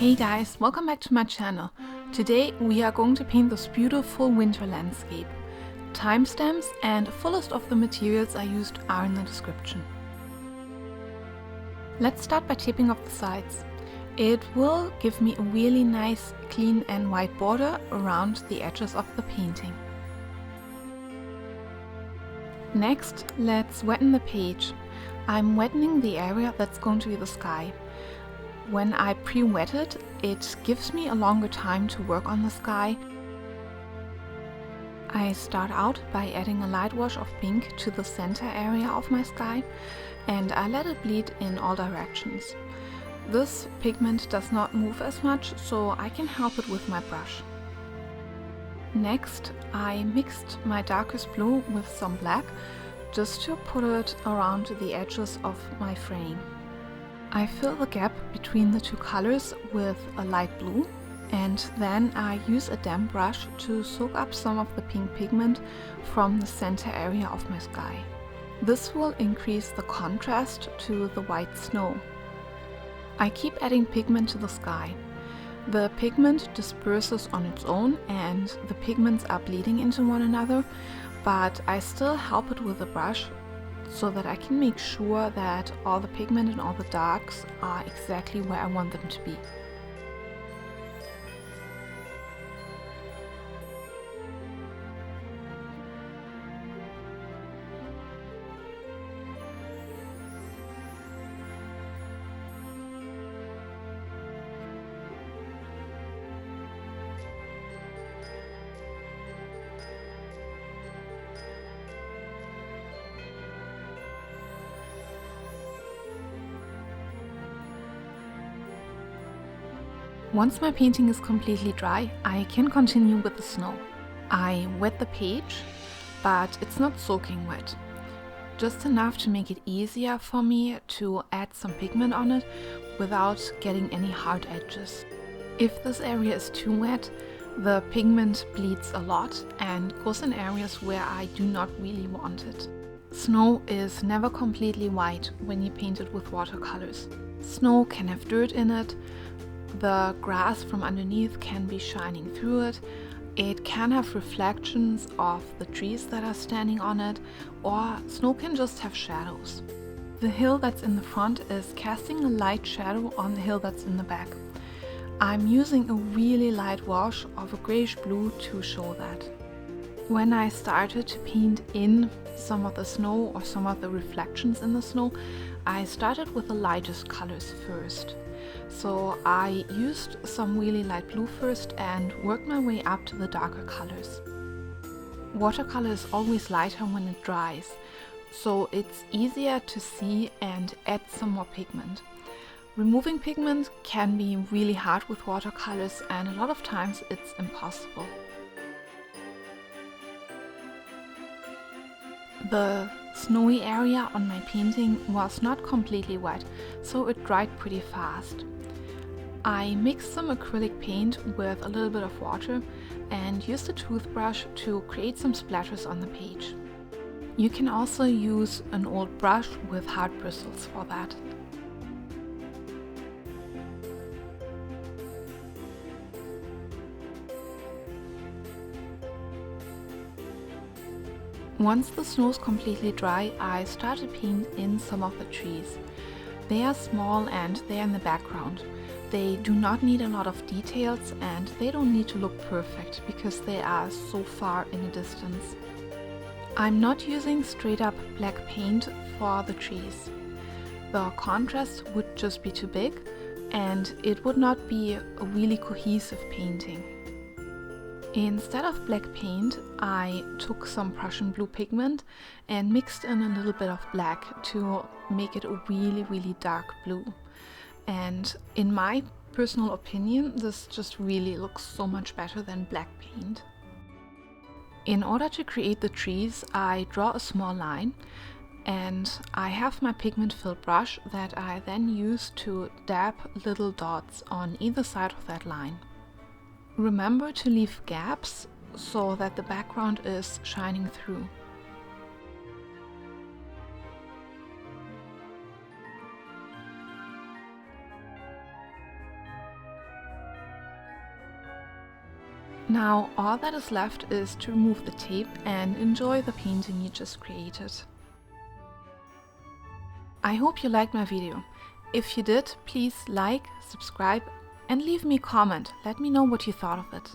Hey guys, welcome back to my channel. Today we are going to paint this beautiful winter landscape. Timestamps and fullest of the materials I used are in the description. Let's start by taping off the sides. It will give me a really nice, clean and white border around the edges of the painting. Next, let's wetten the page. I'm wettening the area that's going to be the sky. When I pre-wet it, it gives me a longer time to work on the sky. I start out by adding a light wash of pink to the center area of my sky, and I let it bleed in all directions. This pigment does not move as much, so I can help it with my brush. Next, I mixed my darkest blue with some black, just to put it around the edges of my frame. I fill the gap between the two colors with a light blue, and then I use a damp brush to soak up some of the pink pigment from the center area of my sky. This will increase the contrast to the white snow. I keep adding pigment to the sky. The pigment disperses on its own and the pigments are bleeding into one another, but I still help it with a brush so that I can make sure that all the pigment and all the darks are exactly where I want them to be. Once my painting is completely dry, I can continue with the snow. I wet the page, but it's not soaking wet. Just enough to make it easier for me to add some pigment on it without getting any hard edges. If this area is too wet, the pigment bleeds a lot and goes in areas where I do not really want it. Snow is never completely white when you paint it with watercolors. Snow can have dirt in it. The grass from underneath can be shining through it. It can have reflections of the trees that are standing on it, or snow can just have shadows. The hill that's in the front is casting a light shadow on the hill that's in the back. I'm using a really light wash of a grayish blue to show that. When I started to paint in some of the snow or some of the reflections in the snow, I started with the lightest colors first. So I used some really light blue first and worked my way up to the darker colors. Watercolor is always lighter when it dries, so it's easier to see and add some more pigment. Removing pigment can be really hard with watercolors, and a lot of times it's impossible. The snowy area on my painting was not completely wet, so it dried pretty fast. I mixed some acrylic paint with a little bit of water and used a toothbrush to create some splatters on the page. You can also use an old brush with hard bristles for that. Once the snow is completely dry, I start to paint in some of the trees. They are small and they are in the background. They do not need a lot of details and they don't need to look perfect because they are so far in the distance. I'm not using straight up black paint for the trees. The contrast would just be too big and it would not be a really cohesive painting. Instead of black paint, I took some Prussian blue pigment and mixed in a little bit of black to make it a really dark blue. And in my personal opinion, this just really looks so much better than black paint. In order to create the trees, I draw a small line and I have my pigment filled brush that I then use to dab little dots on either side of that line. Remember to leave gaps so that the background is shining through. Now all that is left is to remove the tape and enjoy the painting you just created. I hope you liked my video. If you did, please like, subscribe and leave me a comment. Let me know what you thought of it.